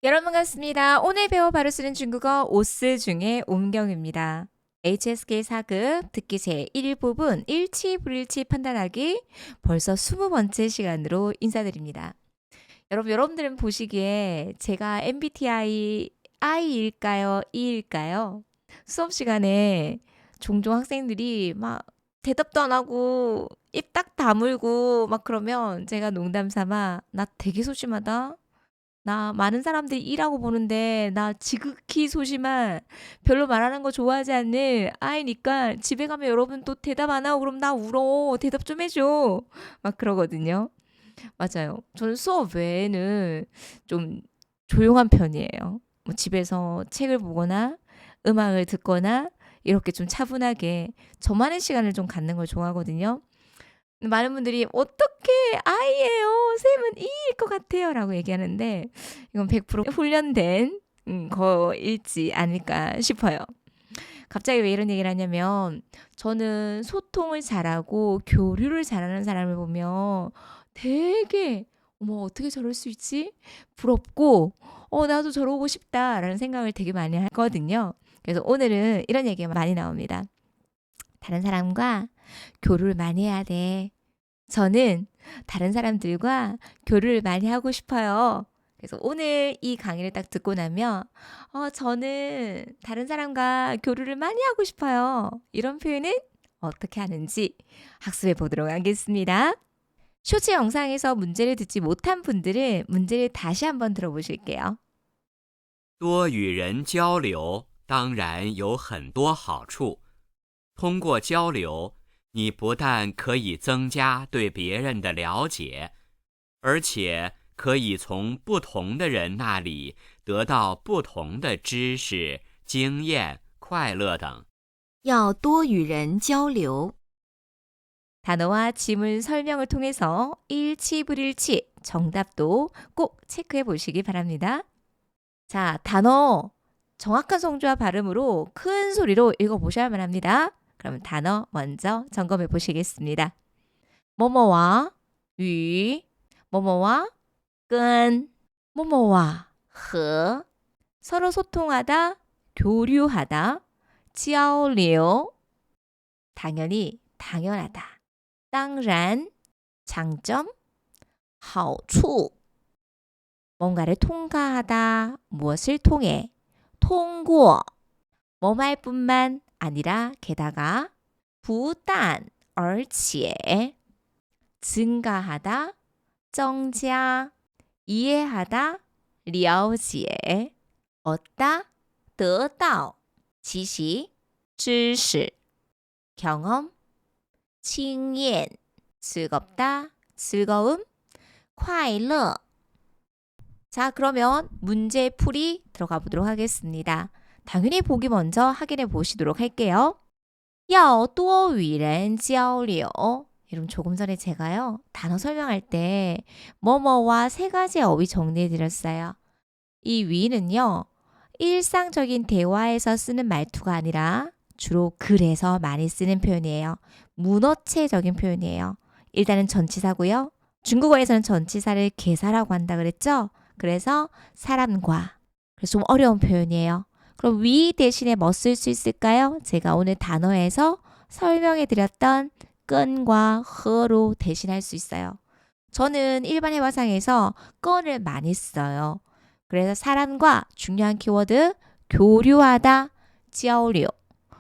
여러분 반갑습니다. 오늘 배워 바로 쓰는 중국어 오스 중에 옴경입니다. HSK 4급 듣기 제1 부분 일치 불일치 판단하기 벌써 20번째 시간으로 인사드립니다. 여러분들은 보시기에 제가 MBTI I일까요? E일까요? 수업 시간에 종종 학생들이 막 대답도 안 하고 입 딱 다물고 막 그러면 제가 농담 삼아 나 되게 소심하다. 나 많은 사람들이 E라고 보는데 나 지극히 소심한 별로 말하는 거 좋아하지 않는 아이니까 집에 가면 여러분 또 대답 안 하고 그럼 나 울어. 대답 좀 해줘. 막 그러거든요. 맞아요. 저는 수업 외에는 좀 조용한 편이에요. 뭐 집에서 책을 보거나 음악을 듣거나 이렇게 좀 차분하게 저만의 시간을 좀 갖는 걸 좋아하거든요. 많은 분들이 어떻게 아이예요. 쌤은 E일 것 같아요. 라고 얘기하는데 이건 100% 훈련된 거일지 아닐까 싶어요. 갑자기 왜 이런 얘기를 하냐면 저는 소통을 잘하고 교류를 잘하는 사람을 보면 되게 어머 어떻게 저럴 수 있지? 부럽고 나도 저러고 싶다라는 생각을 되게 많이 하거든요. 그래서 오늘은 이런 얘기가 많이 나옵니다. 다른 사람과 교류를 많이 해야 돼. 저는 다른 사람들과 교류를 많이 하고 싶어요. 그래서 오늘 이 강의를 딱 듣고 나면, 저는 다른 사람과 교류를 많이 하고 싶어요. 이런 표현은 어떻게 하는지 학습해 보도록 하겠습니다. 쇼츠 영상에서 문제를 듣지 못한 분들은 문제를 다시 한번 들어보실게요. 多与人交流当然有很多好处。通过交流，你不但可以增加对别人的了解，而且可以从不同的人那里得到不同的知识、经验、快乐等。要多与人交流。 단어와 지문 설명을 통해서 일치 불일치 정답도 꼭 체크해 보시기 바랍니다. 자, 단어 정확한 성조와 발음으로 큰 소리로 읽어보셔야만 합니다. 그럼 단어 먼저 점검해 보시겠습니다. 뭐뭐와 위, 뭐뭐와 끈, 뭐뭐와 허, 서로 소통하다, 교류하다, 交流, 당연히 당연하다, 当然, 장점, 好处, 뭔가를 통과하다, 무엇을 통해, 통과, 뭐말 뿐만 아니라 게다가, 不但而且, 증가하다, 增加, 이해하다, 了解, 얻다, 得到, 지식, 知识, 경험, 经验, 즐겁다, 즐거움, 快乐. 자, 그러면 문제풀이 들어가 보도록 하겠습니다. 당연히 보기 먼저 확인해 보시도록 할게요. 要多与人交流. 여러분 조금 전에 제가요. 단어 설명할 때 뭐뭐와 세 가지 어휘 정리해 드렸어요. 이 위는요. 일상적인 대화에서 쓰는 말투가 아니라 주로 글에서 많이 쓰는 표현이에요. 문어체적인 표현이에요. 일단은 전치사고요. 중국어에서는 전치사를 개사라고 한다 그랬죠? 그래서 사람과. 그래서 좀 어려운 표현이에요. 그럼 위 대신에 뭐 쓸 수 있을까요? 제가 오늘 단어에서 설명해 드렸던 끈과 허로 대신할 수 있어요. 저는 일반 회화상에서 끈을 많이 써요. 그래서 사람과 중요한 키워드 교류하다, 交流.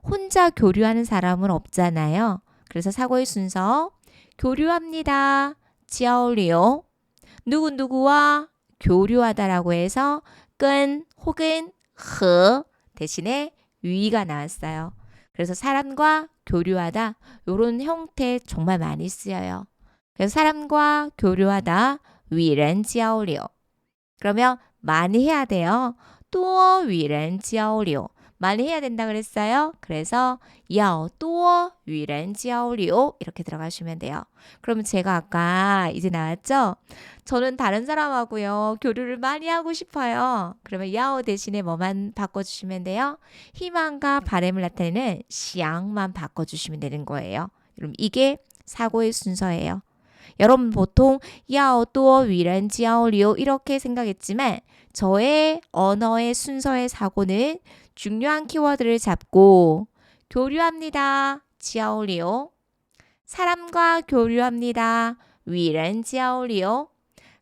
혼자 교류하는 사람은 없잖아요. 그래서 사고의 순서 교류합니다, 交流. 누구누구와 교류하다라고 해서 끈 혹은 허 대신에 위가 나왔어요. 그래서 사람과 교류하다 이런 형태 정말 많이 쓰여요. 그래서 사람과 교류하다 与人交流. 그러면 많이 해야 돼요. 多与人交流. 많이 해야 된다 그랬어요. 그래서 要多与人交流 이렇게 들어가시면 돼요. 그러면 제가 아까 이제 나왔죠? 저는 다른 사람하고요. 교류를 많이 하고 싶어요. 그러면 要 대신에 뭐만 바꿔주시면 돼요? 희망과 바람을 나타내는 想만 바꿔주시면 되는 거예요. 그럼 이게 사고의 순서예요. 여러분 보통 要多与人交流 이렇게 생각했지만 저의 언어의 순서의 사고는 중요한 키워드를 잡고 교류합니다. 交流 사람과 교류합니다. 与人交流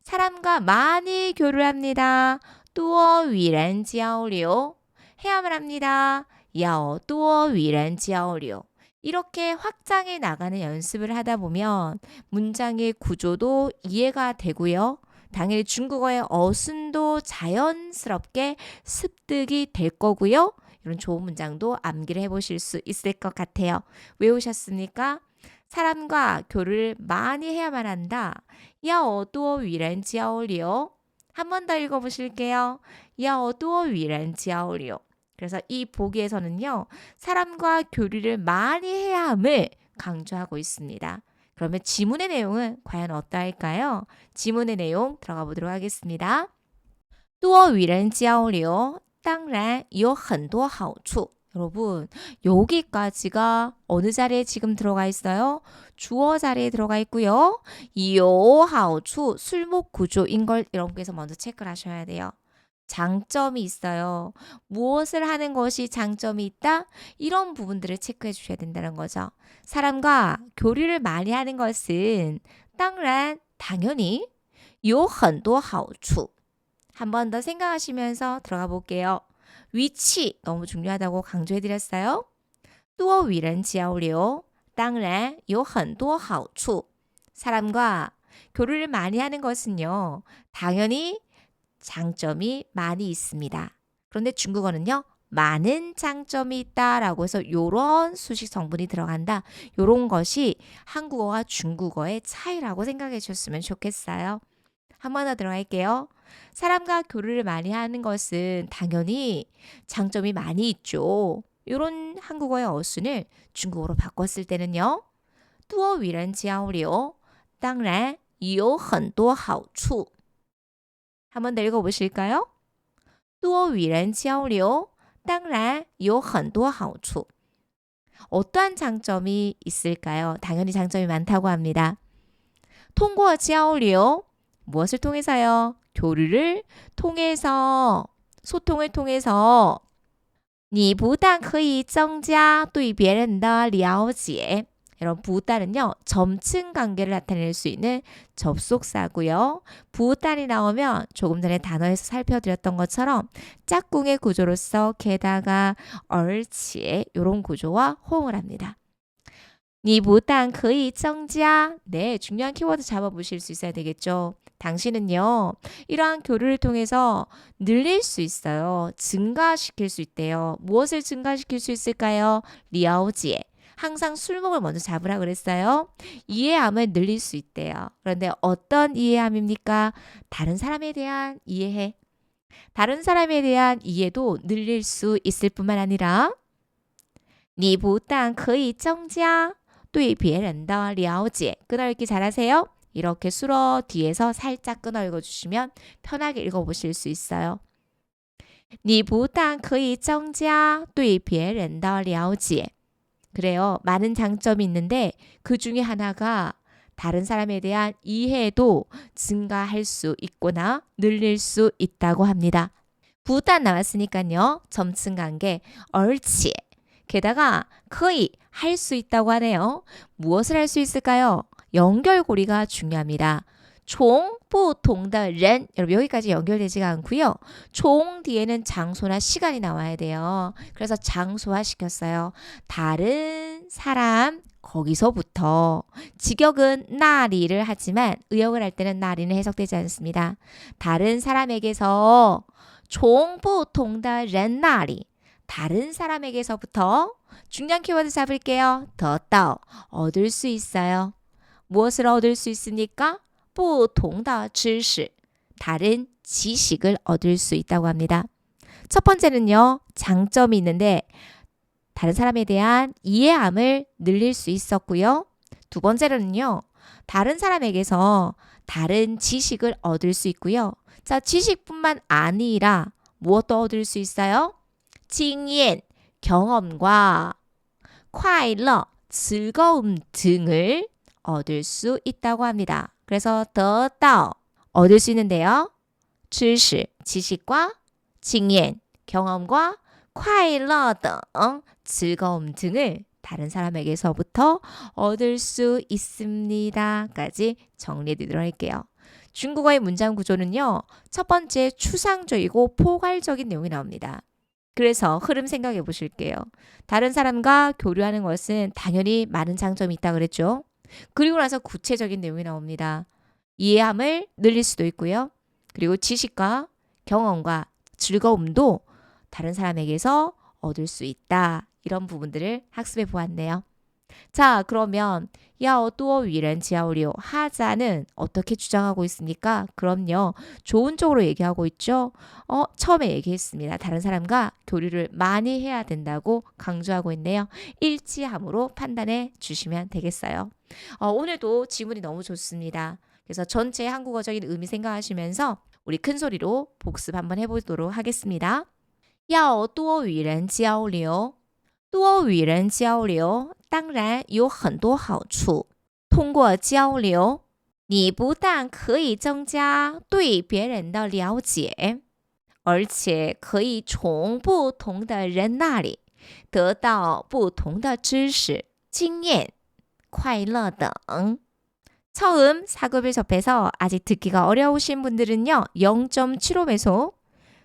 사람과 많이 교류합니다. 多与人交流 해야만 합니다. 要多与人交流 이렇게 확장해 나가는 연습을 하다 보면 문장의 구조도 이해가 되고요. 당연히 중국어의 어순도 자연스럽게 습득이 될 거고요. 이런 좋은 문장도 암기를 해보실 수 있을 것 같아요. 외우셨습니까? 사람과 교류를 많이 해야만 한다. 要多与人交流 한 번 더 읽어보실게요. 要多与人交流 그래서 이 보기에서는요. 사람과 교류를 많이 해야 함을 강조하고 있습니다. 그러면 지문의 내용은 과연 어떠할까요? 지문의 내용 들어가 보도록 하겠습니다. 多与人交流当然有很多好处 여러분 여기까지가 어느 자리에 지금 들어가 있어요? 주어 자리에 들어가 있고요. 有好处 술목 구조인 걸 여러분께서 먼저 체크를 하셔야 돼요. 장점이 있어요. 무엇을 하는 것이 장점이 있다? 이런 부분들을 체크해 주셔야 된다는 거죠. 사람과 교류를 많이 하는 것은 当然 당연히 有很多好处 한 번 더 생각하시면서 들어가 볼게요. 위치 너무 중요하다고 강조해 드렸어요. 多与人交流当然有很多好处 사람과 교류를 많이 하는 것은요. 당연히 장점이 많이 있습니다. 그런데 중국어는요. 많은 장점이 있다라고 해서 이런 수식 성분이 들어간다. 이런 것이 한국어와 중국어의 차이라고 생각해 주셨으면 좋겠어요. 한 번 더 들어갈게요. 사람과 교류를 많이 하는 것은 당연히 장점이 많이 있죠. 이런 한국어의 어순을 중국어로 바꿨을 때는요. 多与人交流当然有很多好处 한 번 더 읽어보실까요? 多与人交流当然有很多好处 어떠한 장점이 있을까요? 당연히 장점이 많다고 합니다. 通过交流 무엇을 통해서요? 교류를 통해서 소통을 통해서 你不但可以增加对别人的了解 여러분 부단은요 점층 관계를 나타낼 수 있는 접속사고요. 부단이 나오면 조금 전에 단어에서 살펴드렸던 것처럼 짝꿍의 구조로서 게다가 얼치에 이런 구조와 호응을 합니다. 你不但可以增加 네, 중요한 키워드 잡아보실 수 있어야 되겠죠. 당신은요. 이러한 교류를 통해서 늘릴 수 있어요. 증가시킬 수 있대요. 무엇을 증가시킬 수 있을까요? 了解 항상 술목을 먼저 잡으라 그랬어요. 이해함을 늘릴 수 있대요. 그런데 어떤 이해함입니까? 다른 사람에 대한 이해해. 다른 사람에 대한 이해도 늘릴 수 있을 뿐만 아니라 你不但可以增加对别人的了解 끊어읽기 잘하세요? 이렇게 수러 뒤에서 살짝 끊어 읽어주시면 편하게 읽어보실 수 있어요. 你不但可以增加对别人的了解 그래요. 많은 장점이 있는데 그 중에 하나가 다른 사람에 대한 이해도 증가할 수 있거나 늘릴 수 있다고 합니다. 부단 나왔으니까요. 점층 관계 얼치 게다가 거의 할 수 있다고 하네요. 무엇을 할 수 있을까요? 연결고리가 중요합니다. 从不同的人 여러분 여기까지 연결되지가 않고요. 从 뒤에는 장소나 시간이 나와야 돼요. 그래서 장소화 시켰어요. 다른 사람 거기서부터 직역은 나리를 하지만 의역을 할 때는 나리는 해석되지 않습니다. 다른 사람에게서 从不同的人那里 다른 사람에게서부터 중요한 키워드 잡을게요. 得到 얻을 수 있어요. 무엇을 얻을 수 있습니까? 不同的知识 다른 지식을 얻을 수 있다고 합니다. 첫 번째는요. 장점이 있는데 다른 사람에 대한 이해함을 늘릴 수 있었고요. 두 번째로는요. 다른 사람에게서 다른 지식을 얻을 수 있고요. 자, 지식뿐만 아니라 무엇도 얻을 수 있어요? 经验, 경험과 快乐, 즐거움 등을 얻을 수 있다고 합니다. 그래서 得到 얻을 수 있는데요. 知识 지식과 经验 경험과 快乐등 즐거움 등을 다른 사람에게서부터 얻을 수 있습니다. 까지 정리해드리도록 할게요. 중국어의 문장 구조는요. 첫 번째 추상적이고 포괄적인 내용이 나옵니다. 그래서 흐름 생각해 보실게요. 다른 사람과 교류하는 것은 당연히 많은 장점이 있다 그랬죠. 그리고 나서 구체적인 내용이 나옵니다. 이해함을 늘릴 수도 있고요. 그리고 지식과 경험과 즐거움도 다른 사람에게서 얻을 수 있다. 이런 부분들을 학습해 보았네요. 자, 그러면 要多与人交流 하자는 어떻게 주장하고 있습니까? 그럼요. 좋은 쪽으로 얘기하고 있죠. 처음에 얘기했습니다. 다른 사람과 교류를 많이 해야 된다고 강조하고 있네요. 일치함으로 판단해 주시면 되겠어요. 오늘도 지문이 너무 좋습니다. 그래서 전체 한국어적인 의미 생각하시면서 우리 큰 소리로 복습 한번 해보도록 하겠습니다. 要多与人交流多与人交流当然有很多好处。通过交流，你不但可以增加对别人的了解，而且可以从不同的人那里得到不同的知识、经验、快乐等。 처음 4급을 접해서 아직 듣기가 어려우신 분들은요. 0.75배속,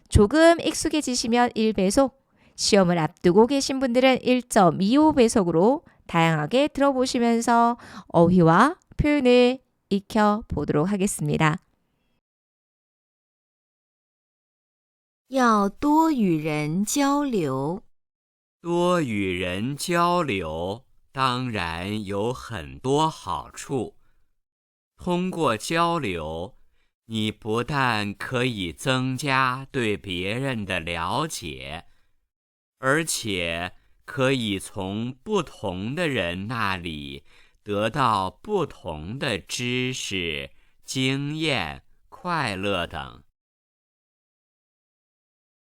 조금 익숙해지시면 1배속, 시험을 앞두고 계신 분들은 1.25배속으로 다양하게 들어보시면서 어휘와 표현을 익혀보도록 하겠습니다. 要多与人交流。多与人交流当然有很多好处。通过交流，你不但可以增加对别人的了解，而且可以从不同的人那里得到不同的知识、经验、快乐等。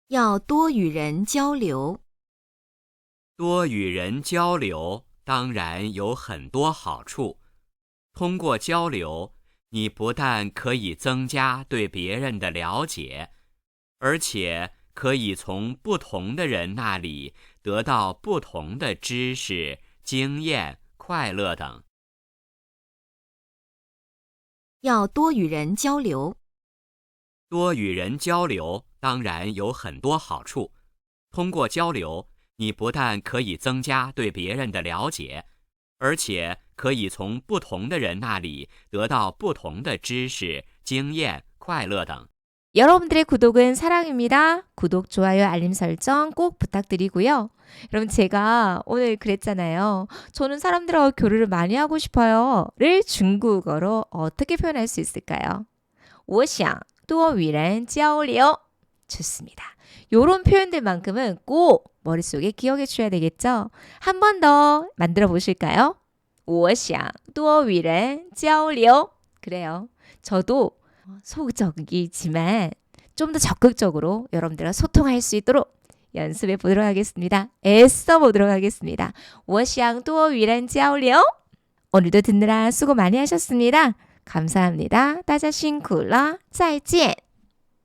要多与人交流。多与人交流当然有很多好处。通过交流，你不但可以增加对别人的了解，而且可以从不同的人那里得到不同的知识、经验、快乐等。要多与人交流。多与人交流当然有很多好处。通过交流，你不但可以增加对别人的了解，而且可以从不同的人那里得到不同的知识、经验、快乐等。 여러분들의 구독은 사랑입니다. 구독, 좋아요, 알림 설정 꼭 부탁드리고요. 여러분 제가 오늘 그랬잖아요. 저는 사람들하고 교류를 많이 하고 싶어요. 를 중국어로 어떻게 표현할 수 있을까요? 我想多与人交流. 좋습니다. 요런 표현들만큼은 꼭 머릿속에 기억해 주셔야 되겠죠? 한 번 더 만들어 보실까요? 我想多与人交流. 그래요. 저도 소극적이지만 좀 더 적극적으로 여러분들과 소통할 수 있도록 연습해 보도록 하겠습니다. 애써 보도록 하겠습니다. 我想多与人交流. 오늘도 듣느라 수고 많이 하셨습니다. 감사합니다. 大家辛苦了. 再见.